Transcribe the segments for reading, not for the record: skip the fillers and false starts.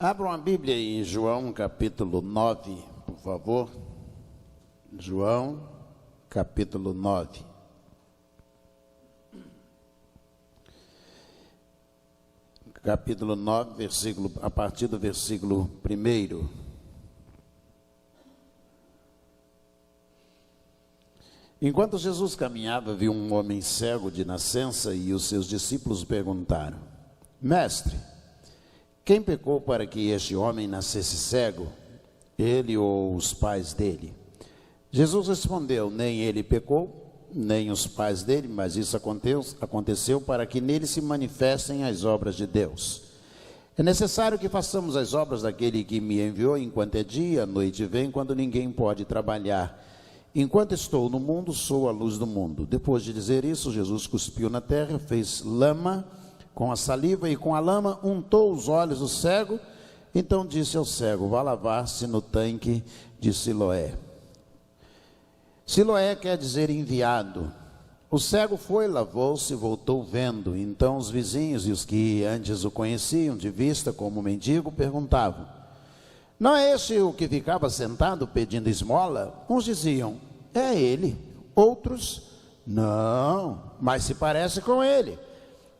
Abram a Bíblia em João capítulo 9, por favor. João capítulo 9. Capítulo 9, a partir do versículo 1. Enquanto Jesus caminhava, viu um homem cego de nascença e os seus discípulos perguntaram: Mestre, quem pecou para que este homem nascesse cego, ele ou os pais dele? Jesus respondeu: nem ele pecou, nem os pais dele, mas isso aconteceu para que nele se manifestem as obras de Deus. É necessário que façamos as obras daquele que me enviou enquanto é dia, a noite vem, quando ninguém pode trabalhar. Enquanto estou no mundo, sou a luz do mundo. Depois de dizer isso, Jesus cuspiu na terra, fez lama com a saliva e com a lama untou os olhos do cego. Então disse ao cego: vá lavar-se no tanque de Siloé. Siloé quer dizer enviado. O cego foi, lavou-se e voltou vendo. Então os vizinhos e os que antes o conheciam de vista como mendigo perguntavam: não é este o que ficava sentado pedindo esmola? Uns diziam: é ele. Outros: não, mas se parece com ele.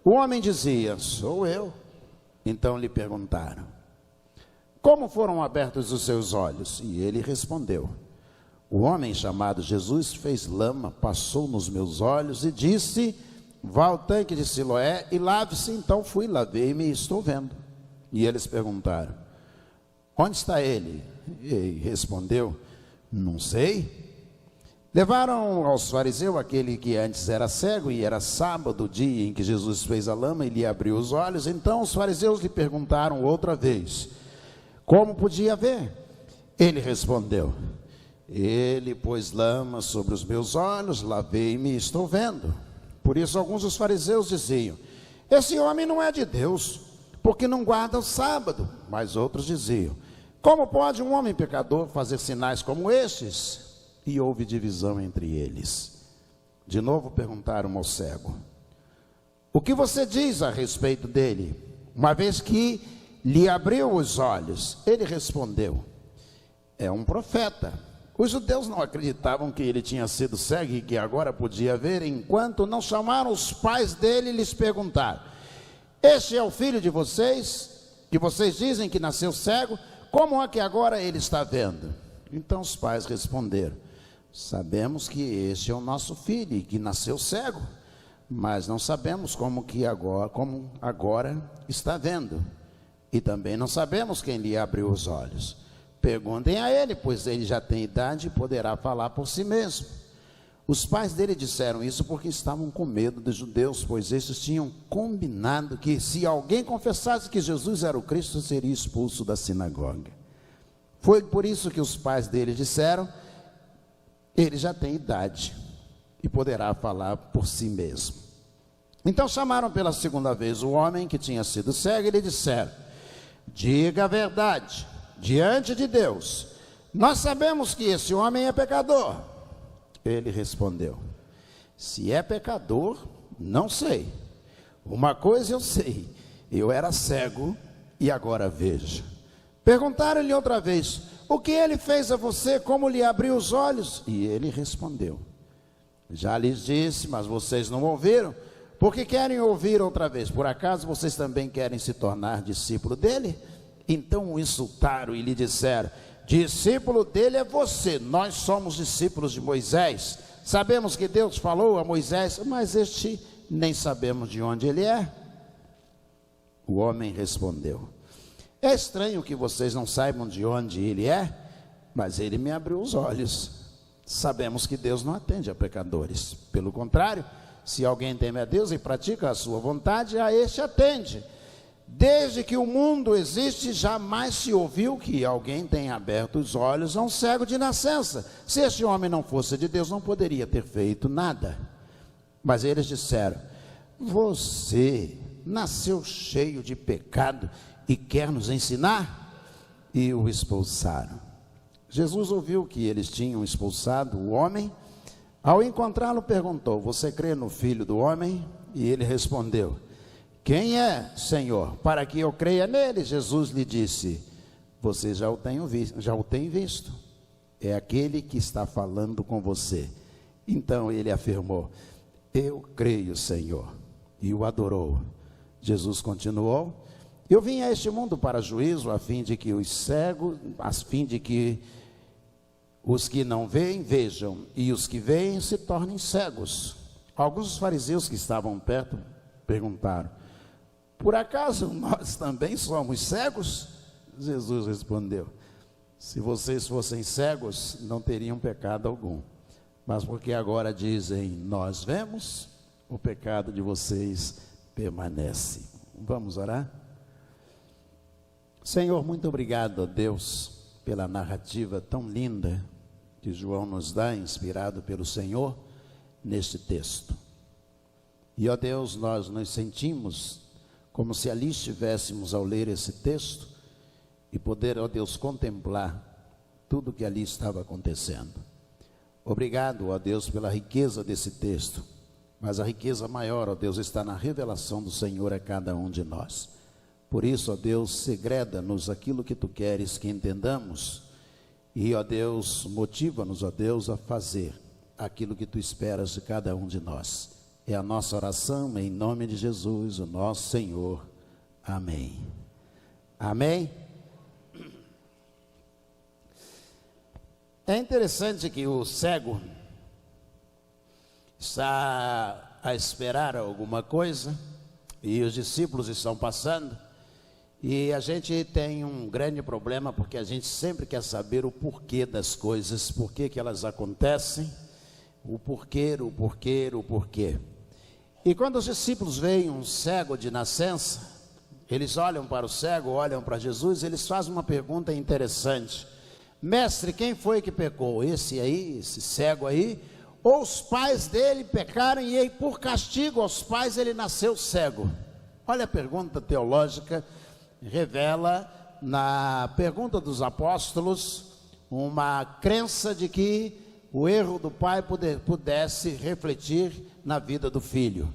O homem dizia: sou eu. Então lhe perguntaram: como foram abertos os seus olhos? E ele respondeu: o homem chamado Jesus fez lama, passou nos meus olhos e disse: vá ao tanque de Siloé e lave-se. Então fui, lavei-me e estou vendo. E eles perguntaram: onde está ele? E respondeu: não sei. Levaram aos fariseus aquele que antes era cego, e era sábado, o dia em que Jesus fez a lama e lhe abriu os olhos. Então os fariseus lhe perguntaram outra vez: como podia ver? Ele respondeu: ele pôs lama sobre os meus olhos, lavei-me e estou vendo. Por isso alguns dos fariseus diziam: esse homem não é de Deus, porque não guarda o sábado. Mas outros diziam: como pode um homem pecador fazer sinais como estes? E houve divisão entre eles. De novo perguntaram ao cego: o que você diz a respeito dele, uma vez que lhe abriu os olhos? Ele respondeu: é um profeta. Os judeus não acreditavam que ele tinha sido cego e que agora podia ver, enquanto não chamaram os pais dele e lhes perguntaram: este é o filho de vocês, que vocês dizem que nasceu cego? Como é que agora ele está vendo? Então os pais responderam: sabemos que este é o nosso filho e que nasceu cego, mas não sabemos como agora está vendo. E também não sabemos quem lhe abriu os olhos. Perguntem a ele, pois ele já tem idade e poderá falar por si mesmo. Os pais dele disseram isso porque estavam com medo dos judeus, pois estes tinham combinado que se alguém confessasse que Jesus era o Cristo, seria expulso da sinagoga. Foi por isso que os pais dele disseram: ele já tem idade e poderá falar por si mesmo. Então chamaram pela segunda vez o homem que tinha sido cego e lhe disseram: diga a verdade diante de Deus, nós sabemos que esse homem é pecador. Ele respondeu: se é pecador, não sei. Uma coisa eu sei: eu era cego e agora vejo. Perguntaram-lhe outra vez: o que ele fez a você? Como lhe abriu os olhos? E ele respondeu: já lhes disse, mas vocês não ouviram. Porque querem ouvir outra vez? Por acaso vocês também querem se tornar discípulo dele? Então o insultaram e lhe disseram: discípulo dele é você, nós somos discípulos de Moisés. Sabemos que Deus falou a Moisés, mas este nem sabemos de onde ele é. O homem respondeu: é estranho que vocês não saibam de onde ele é, mas ele me abriu os olhos. Sabemos que Deus não atende a pecadores. Pelo contrário, se alguém teme a Deus e pratica a sua vontade, a este atende. Desde que o mundo existe, jamais se ouviu que alguém tenha aberto os olhos a um cego de nascença. Se este homem não fosse de Deus, não poderia ter feito nada. Mas eles disseram: você nasceu cheio de pecado e quer nos ensinar? E o expulsaram. Jesus ouviu que eles tinham expulsado o homem. Ao encontrá-lo, perguntou: você crê no Filho do Homem? E ele respondeu: quem é, Senhor, para que eu creia nele? Jesus lhe disse, você já o tem visto, é aquele que está falando com você. Então ele afirmou, eu creio, Senhor, e o adorou. Jesus continuou, eu vim a este mundo para juízo, a fim de que os cegos, a fim de que os que não veem, vejam, e os que veem se tornem cegos. Alguns dos fariseus que estavam perto perguntaram, por acaso nós também somos cegos? Jesus respondeu, se vocês fossem cegos, não teriam pecado algum. Mas porque agora dizem, nós vemos, o pecado de vocês permanece. Vamos orar? Senhor, muito obrigado a Deus pela narrativa tão linda que João nos dá, inspirado pelo Senhor, neste texto. E, ó Deus, nós nos sentimos como se ali estivéssemos ao ler esse texto e poder, ó Deus, contemplar tudo que ali estava acontecendo. Obrigado, ó Deus, pela riqueza desse texto, mas a riqueza maior, ó Deus, está na revelação do Senhor a cada um de nós. Por isso, ó Deus, segreda-nos aquilo que Tu queres que entendamos e, ó Deus, motiva-nos, ó Deus, a fazer aquilo que Tu esperas de cada um de nós. É a nossa oração em nome de Jesus, o nosso Senhor. Amém. Amém? É interessante que o cego está a esperar alguma coisa e os discípulos estão passando e a gente tem um grande problema porque a gente sempre quer saber o porquê das coisas, por que elas acontecem, o porquê. E quando os discípulos veem um cego de nascença, eles olham para o cego, olham para Jesus, eles fazem uma pergunta interessante. Mestre, quem foi que pecou? Esse aí, esse cego aí? Ou os pais dele pecaram e aí, por castigo aos pais, ele nasceu cego? Olha a pergunta teológica, revela na pergunta dos apóstolos uma crença de que o erro do pai pudesse refletir na vida do filho.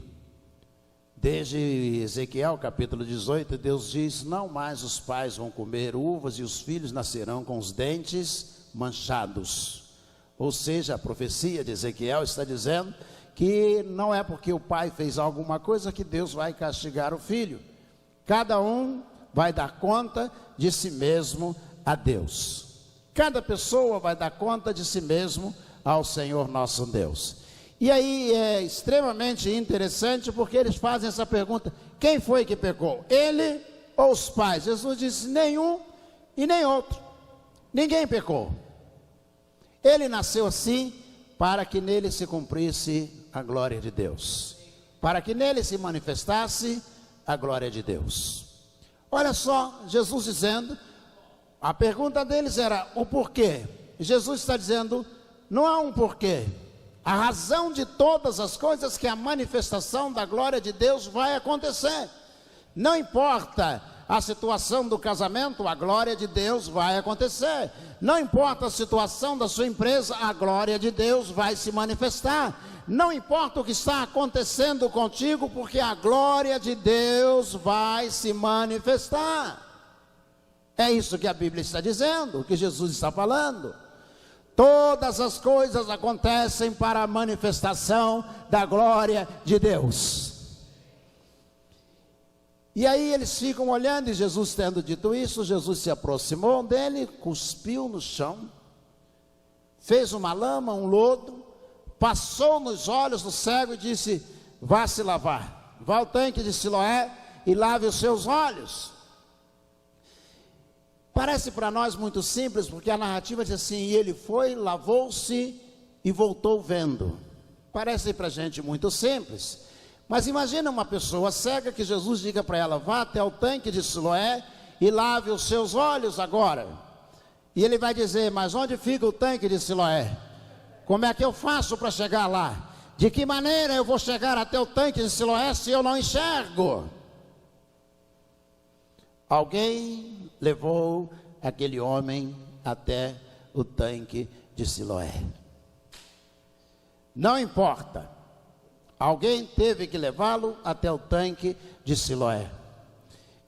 Desde Ezequiel capítulo 18, Deus diz, não mais os pais vão comer uvas e os filhos nascerão com os dentes manchados. Ou seja, a profecia de Ezequiel está dizendo que não é porque o pai fez alguma coisa que Deus vai castigar o filho. Cada um vai dar conta de si mesmo a Deus. Cada pessoa vai dar conta de si mesmo ao Senhor nosso Deus. E aí é extremamente interessante porque eles fazem essa pergunta, quem foi que pecou? Ele ou os pais? Jesus disse, nenhum e nem outro, ninguém pecou. Ele nasceu assim para que nele se cumprisse a glória de Deus, para que nele se manifestasse a glória de Deus. Olha só, Jesus dizendo, a pergunta deles era o porquê. Jesus está dizendo, não há um porquê. A razão de todas as coisas que a manifestação da glória de Deus vai acontecer. Não importa a situação do casamento, a glória de Deus vai acontecer. Não importa a situação da sua empresa, a glória de Deus vai se manifestar. Não importa o que está acontecendo contigo, porque a glória de Deus vai se manifestar. É isso que a Bíblia está dizendo, o que Jesus está falando. Todas as coisas acontecem para a manifestação da glória de Deus. E aí eles ficam olhando e Jesus tendo dito isso, Jesus se aproximou dele, cuspiu no chão, fez uma lama, um lodo, passou nos olhos do cego e disse, vá se lavar, vá ao tanque de Siloé e lave os seus olhos. Parece para nós muito simples, porque a narrativa diz assim, e ele foi, lavou-se e voltou vendo. Parece para a gente muito simples, mas imagina uma pessoa cega que Jesus diga para ela, vá até o tanque de Siloé e lave os seus olhos agora. E ele vai dizer, mas onde fica o tanque de Siloé? Como é que eu faço para chegar lá? De que maneira eu vou chegar até o tanque de Siloé se eu não enxergo? Alguém levou aquele homem até o tanque de Siloé. Não importa Alguém teve que levá-lo até o tanque de Siloé.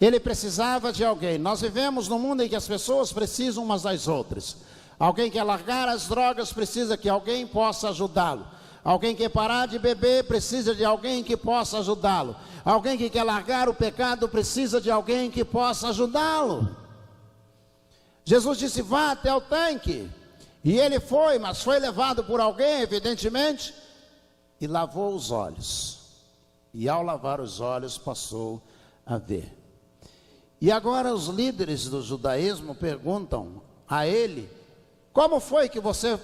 Ele precisava de alguém. Nós vivemos num mundo em que as pessoas precisam umas das outras. Alguém quer largar as drogas, precisa que alguém possa ajudá-lo. Alguém quer parar de beber, precisa de alguém que possa ajudá-lo. Alguém que quer largar o pecado, precisa de alguém que possa ajudá-lo. Jesus disse, vá até o tanque. E ele foi, mas foi levado por alguém, evidentemente, e lavou os olhos. E ao lavar os olhos, passou a ver. E agora os líderes do judaísmo perguntam a ele, como foi que você,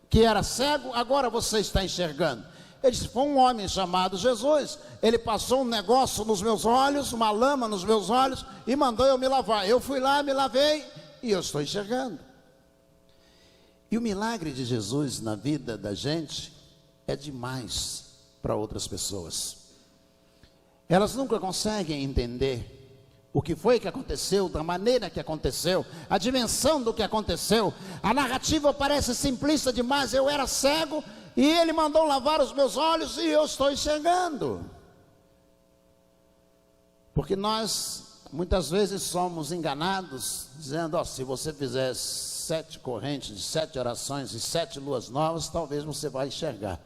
que era cego, agora você está enxergando? Ele disse, foi um homem chamado Jesus, ele passou um negócio nos meus olhos, uma lama nos meus olhos, e mandou eu me lavar. Eu fui lá, me lavei, e eu estou enxergando. E o milagre de Jesus na vida da gente é demais para outras pessoas. Elas nunca conseguem entender o que foi que aconteceu, da maneira que aconteceu, a dimensão do que aconteceu. A narrativa parece simplista demais. Eu era cego e ele mandou lavar os meus olhos e eu estou enxergando. Porque nós muitas vezes somos enganados, dizendo, se você fizer 7 correntes de 7 orações e 7 luas novas, talvez você vai enxergar.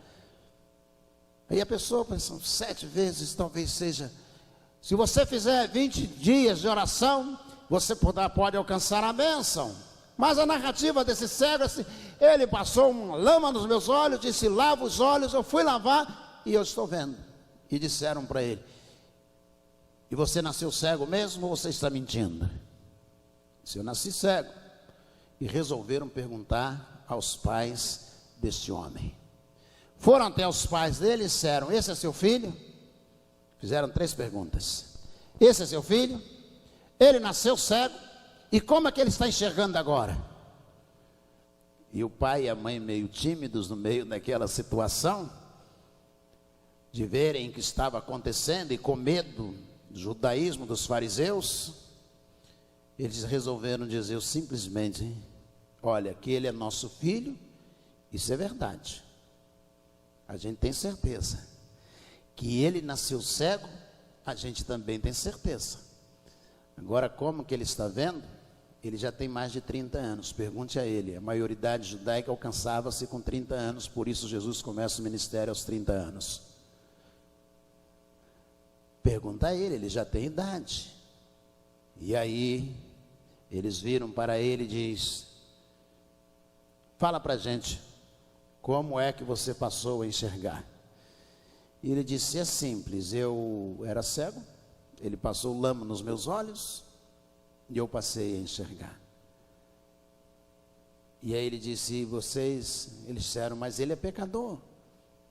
Aí a pessoa pensa, 7 vezes talvez seja. Se você fizer 20 dias de oração, você pode alcançar a bênção. Mas a narrativa desse cego, assim, ele passou uma lama nos meus olhos, disse, lava os olhos, eu fui lavar e eu estou vendo. E disseram para ele, e você nasceu cego mesmo ou você está mentindo? Disse, eu nasci cego. E resolveram perguntar aos pais deste homem. Foram até os pais dele e disseram, esse é seu filho? Fizeram 3 perguntas. Esse é seu filho? Ele nasceu cego? E como é que ele está enxergando agora? E o pai e a mãe meio tímidos no meio daquela situação, de verem o que estava acontecendo e com medo do judaísmo dos fariseus, eles resolveram dizer simplesmente, olha, que ele é nosso filho, isso é verdade. A gente tem certeza. Que ele nasceu cego, a gente também tem certeza. Agora, como que ele está vendo? Ele já tem mais de 30 anos, pergunte a ele. A maioridade judaica alcançava-se com 30 anos, por isso Jesus começa o ministério aos 30 anos. Pergunta a ele, ele já tem idade. E aí, eles viram para ele e diz, fala para a gente, como é que você passou a enxergar? E ele disse, é simples, eu era cego, ele passou lama nos meus olhos e eu passei a enxergar. E aí ele disse, eles disseram, mas ele é pecador.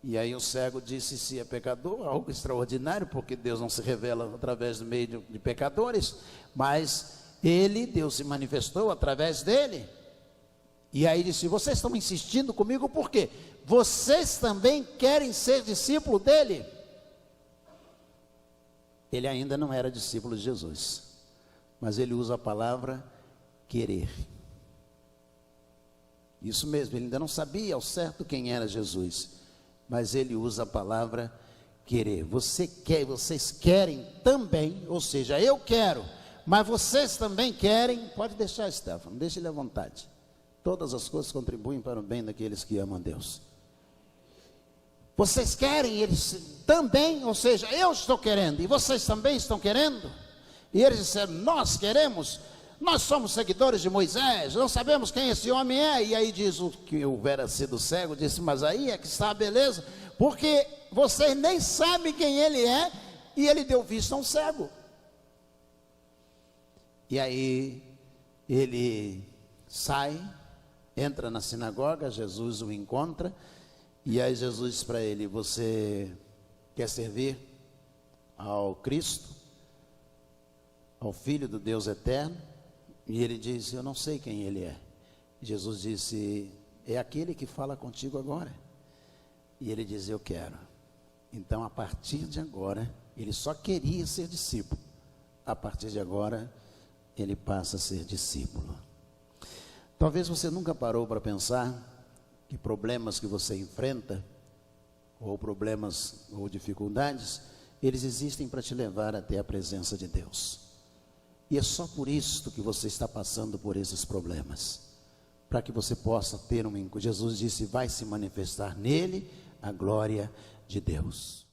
E aí o cego disse, se é pecador, algo extraordinário, porque Deus não se revela através do meio de pecadores, mas Deus se manifestou através dele. E aí disse, vocês estão insistindo comigo por quê? Vocês também querem ser discípulo dele? Ele ainda não era discípulo de Jesus, mas ele usa a palavra querer. Isso mesmo, ele ainda não sabia ao certo quem era Jesus, mas ele usa a palavra querer. Vocês querem também, ou seja, eu quero, mas vocês também querem. Pode deixar, Stefano, deixa ele à vontade. Todas as coisas contribuem para o bem daqueles que amam a Deus. Vocês querem, eles também, ou seja, eu estou querendo, e vocês também estão querendo? E eles disseram, nós queremos, nós somos seguidores de Moisés, não sabemos quem esse homem é. E aí diz o que houvera sido cego, disse, mas aí é que está a beleza, porque vocês nem sabem quem ele é, e ele deu vista a um cego. E aí, ele sai, entra na sinagoga, Jesus o encontra, e aí Jesus diz para ele, você quer servir ao Cristo, ao Filho do Deus eterno? E ele disse, eu não sei quem ele é. Jesus disse, é aquele que fala contigo agora. E ele diz, eu quero. Então, a partir de agora, ele só queria ser discípulo. A partir de agora, ele passa a ser discípulo. Talvez você nunca parou para pensar que problemas que você enfrenta ou problemas ou dificuldades, eles existem para te levar até a presença de Deus. E é só por isso que você está passando por esses problemas, para que você possa ter Jesus disse, vai se manifestar nele a glória de Deus.